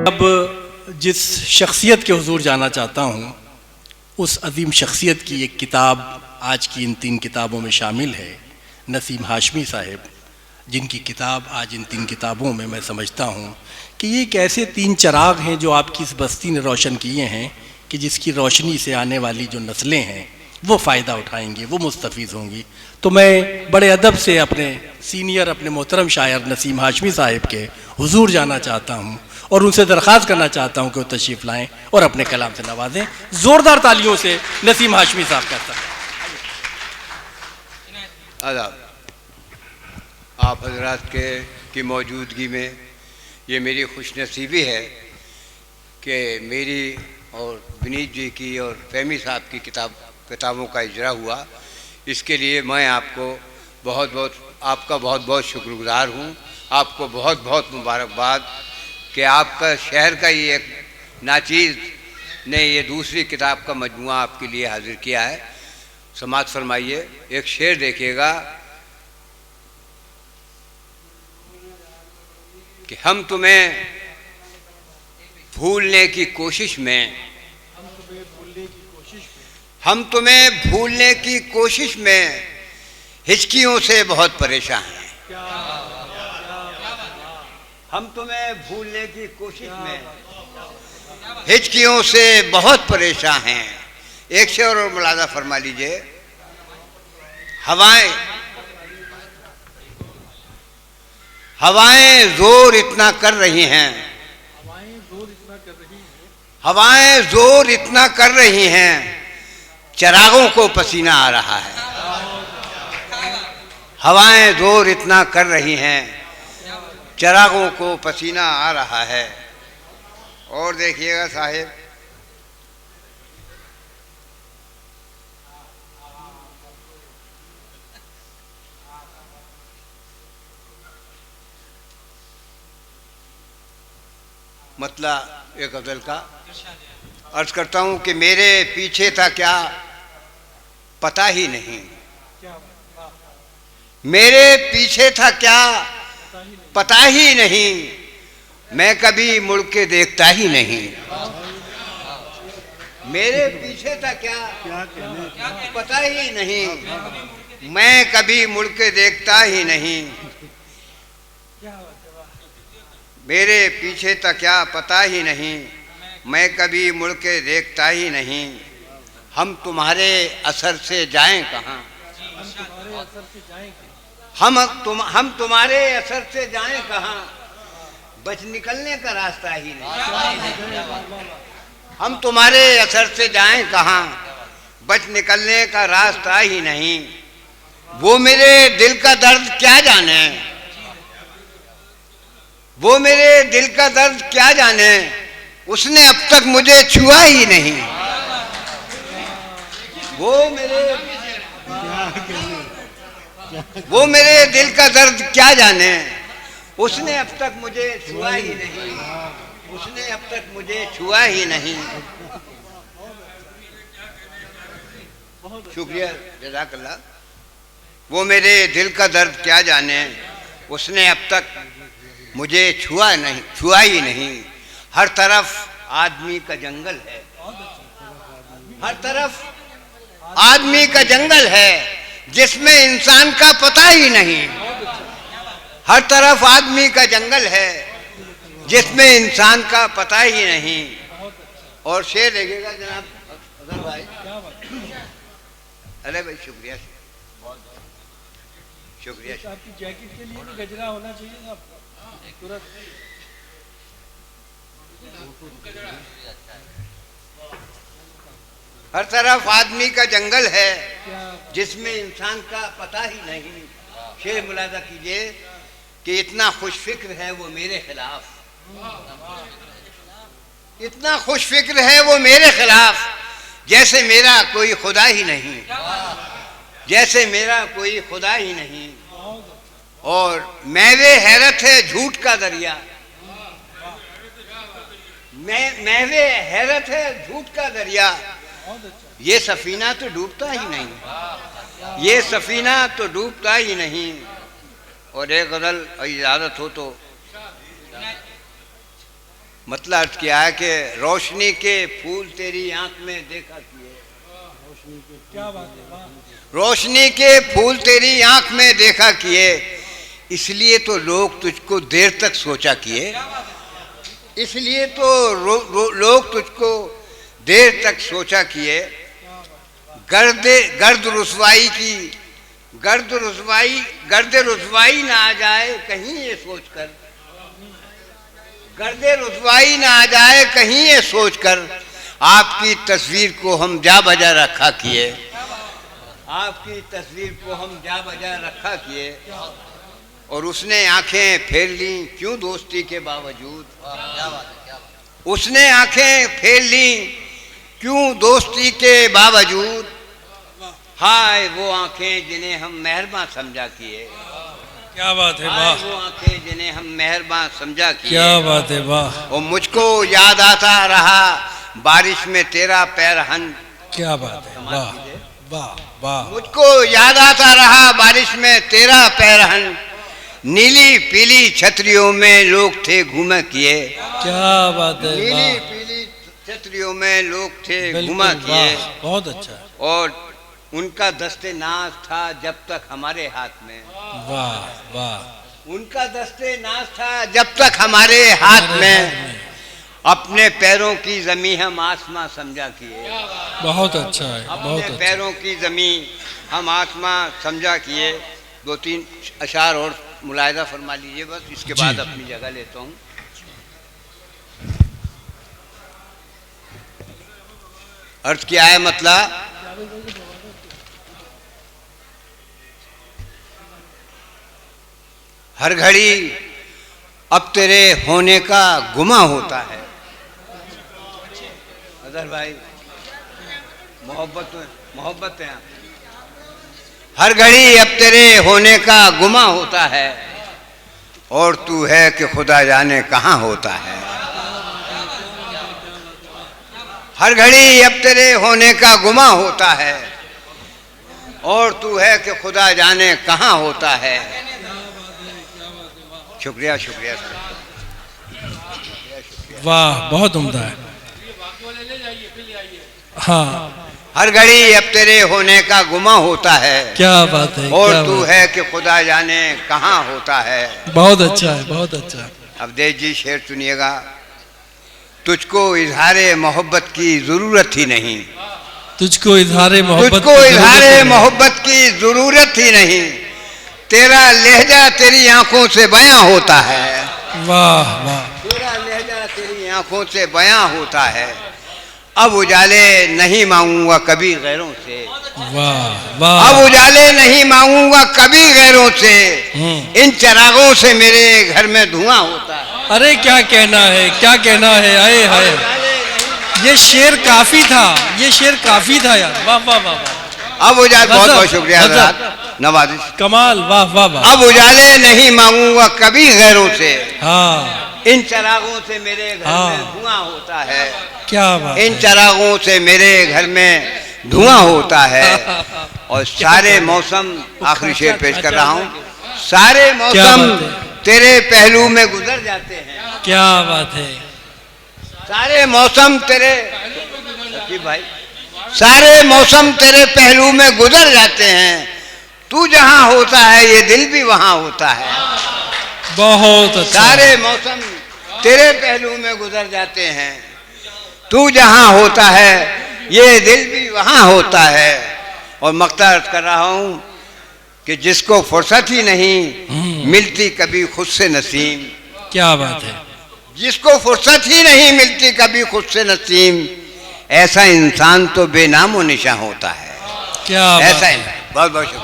अब जिस शख्सियत के हुजूर जाना चाहता हूँ, उस अजीम शख्सियत की एक किताब आज की इन 3 किताबों में शामिल है। नसीम हाशमी साहब, जिनकी किताब आज इन 3 किताबों में मैं समझता हूँ कि ये एक ऐसे 3 चिराग हैं जो आपकी इस बस्ती ने रोशन किए हैं कि जिसकी रोशनी से आने वाली जो नस्लें हैं वो फ़ायदा उठाएंगी, वो मुस्तफ़ीज़ होंगी। तो मैं बड़े अदब से अपने सीनियर, अपने मोहतरम शायर नसीम हाशमी साहब के हुजूर जाना चाहता हूँ और उनसे दरख्वास्त करना चाहता हूँ कि वो तशरीफ़ लाएँ और अपने कलाम से नवाजें। ज़ोरदार तालियों से नसीम हाशमी साहब का इस्तेमाल। आदाब। आप हजरात की मौजूदगी में ये मेरी खुशनसीबी है कि मेरी और विनीत जी की और फहमी साहब की किताबों का इजरा हुआ। इसके लिए मैं आपका बहुत बहुत शुक्रगुजार हूँ। आपको बहुत बहुत मुबारकबाद कि आपका शहर का ही एक नाचीज़ ने ये दूसरी किताब का मजमुआ आपके लिए हाजिर किया है। समाअत फरमाइए। एक शेर देखिएगा कि हम तुम्हें भूलने की कोशिश में हिचकियों से बहुत परेशान हैं। हम तुम्हें भूलने की कोशिश में हिचकियों से बहुत परेशान हैं। एक शेर और मुलाजा फरमा लीजिए। हवाएं जोर इतना कर रही हैं, हवाएं जोर इतना कर रही हैं, चिरागों को पसीना आ रहा है। हवाएं जोर इतना कर रही हैं, चिरागों को पसीना आ रहा है। और देखिएगा साहिब, मतलब एक गज़ल का अर्ज करता हूँ कि मेरे पीछे था क्या पता ही नहीं, मेरे पीछे था क्या पता ही नहीं, मैं कभी मुड़ के देखता ही नहीं। मेरे पीछे था क्या पता ही नहीं, मैं कभी मुड़ के देखता ही नहीं। मेरे पीछे था क्या पता ही नहीं, मैं कभी मुड़ के देखता ही नहीं। हम तुम्हारे असर से जाएं कहाँ, हम तुम्हारे असर से जाएं कहाँ, बच निकलने का रास्ता ही नहीं। हम तुम्हारे असर से जाएं कहाँ, बच निकलने का रास्ता ही नहीं। वो मेरे दिल का दर्द क्या जाने, वो मेरे दिल का दर्द क्या जाने, उसने अब तक मुझे छुआ ही नहीं। वो मेरे दिल का दर्द क्या जाने, उसने अब तक मुझे छुआ ही नहीं, उसने अब तक मुझे छुआ ही नहीं। शुक्रिया, जज़ाकल्लाह। वो मेरे दिल का दर्द क्या जाने, उसने अब तक मुझे छुआ ही नहीं। हर तरफ आदमी का जंगल है, हर तरफ आदमी का जंगल है, जिसमें इंसान का पता ही नहीं। हर तरफ आदमी का जंगल है, जिसमें इंसान का पता ही नहीं। और शेर देखेगा जनाब अगर भाई। अरे भाई शुक्रिया, शुक्रिया। आपकी जैकेट के लिए भी गजरा होना चाहिए ना तुरंत। हर तरफ आदमी का जंगल है, जिसमें इंसान का पता ही नहीं। शेर मुलाजा कीजिए कि इतना खुश फिक्र है वो मेरे खिलाफ, इतना खुश फिक्र है वो मेरे खिलाफ, जैसे मेरा कोई खुदा ही नहीं, जैसे मेरा कोई खुदा ही नहीं। और महवे हैरत है झूठ का दरिया, महवे हैरत है झूठ का दरिया, ये सफीना तो डूबता ही नहीं, ये सफीना तो डूबता ही नहीं। और एक गज़ल इजाज़त हो तो मतलब अर्थ किया है कि रोशनी के फूल तेरी आंख में देखा किए। क्या बात है, वाह। रोशनी के फूल तेरी आंख में देखा किए, इसलिए तो लोग तुझको देर तक सोचा किए। इसलिए तो लोग तुझको देर तक सोचा किए। गर्द रुसवाई ना आ जाए कहीं ये सोचकर, गर्द रुसवाई ना आ जाए कहीं ये सोचकर, आपकी तस्वीर को हम जा बजा रखा किए। आपकी तस्वीर को हम जा बजा रखा किए। और उसने आंखें फेर ली क्यों दोस्ती के बावजूद। उसने आंखें फेर ली क्यों दोस्ती के बावजूद। हाय वो आंखें जिन्हें हम मेहरबान समझा किए। क्या बात है, हाय वाह। वो आंखें जिन्हें हम मेहरबान समझा किए। क्या बात है, वाह। और मुझको याद आता रहा बारिश में तेरा पैरहन। क्या बात है, वाह वाह वाह। मुझको याद आता रहा बारिश में तेरा पैरहन। नीली पीली छतरियों में लोग थे घूमा किए। क्या बात है, नीली वाह। पीली छतरियों में लोग थे बिल्कुल, घूमा किए। वाह, बहुत अच्छा। और उनका दस्ते नाज था जब तक हमारे हाथ में। वाह वाह। उनका दस्ते नाज था जब तक हमारे हाथ में। अपने पैरों की जमीन हम आसमां समझा किए। बहुत अच्छा है, बहुत अपने अच्छा। पैरों की जमीन हम आसमां समझा किए। दो तीन अशार और मुलाहिजा फरमा लीजिए बस, इसके बाद अपनी जगह लेता हूँ। अर्थ क्या है मतलब, हर घड़ी अब तेरे होने का गुमा होता है। अदर भाई मोहब्बत है। हर घड़ी अब तेरे होने का गुमा होता है, और तू है कि खुदा जाने कहाँ होता है। हर घड़ी अब तेरे होने का गुमा होता है, और तू है कि खुदा जाने कहाँ होता है। शुक्रिया शुक्रिया वाह, बहुत उम्दा है। हाँ, हर घड़ी अब तेरे होने का गुमा होता है। क्या बात है, और क्या तू बात है कि खुदा जाने कहाँ होता है। बहुत अच्छा है, बहुत अच्छा है। अवधेश जी शेर सुनिएगा। तुझको इजहारे मोहब्बत की जरूरत ही नहीं। तुझको इजहारे मोहब्बत तुझको इजहारे मोहब्बत की जरूरत ही नहीं। तेरा लहजा तेरी आंखों से बयां होता है। वाह वाह। तेरा लहजा तेरी आंखों से बयां होता है। अब उजाले नहीं मांगूंगा कभी गैरों से। वाह वाह। अब उजाले नहीं मांगूंगा कभी गैरों से। इन चिरागों से मेरे घर में धुआं होता है। अरे क्या कहना है, क्या कहना है, आए हाय। ये शेर काफी था, ये शेर काफी था यार। वाह वाह वाह वाह। अब उजाले, बहुत बहुत शुक्रिया नवाजिश, कमाल, वाह वाह वाह। अब उजाले नहीं मांगूंगा कभी गैरों से। हाँ, इन चिरागों से मेरे घर में धुआं होता है। क्या बात। इन चिरागों से मेरे घर में धुआं होता है। और सारे मौसम, आखिरी शेर पेश कर रहा हूँ। सारे मौसम तेरे पहलू में गुजर जाते हैं। क्या बात है। सारे मौसम तेरे, भाई सारे मौसम तेरे पहलू में गुजर जाते हैं। तू जहां होता है ये दिल भी वहां होता है। बहुत अच्छा। सारे मौसम तेरे पहलू में गुजर जाते हैं। तू जहां होता है ये दिल भी वहां होता है। और मक्ता अर्ज कर रहा हूं कि जिसको फुर्सत ही नहीं मिलती कभी खुद से नसीम। क्या बात है। जिसको फुर्सत ही नहीं मिलती कभी खुद से नसीम, ऐसा इंसान तो बेनामो निशा होता है। क्या ऐसा इंसान। बहुत बहुत शुक्रिया।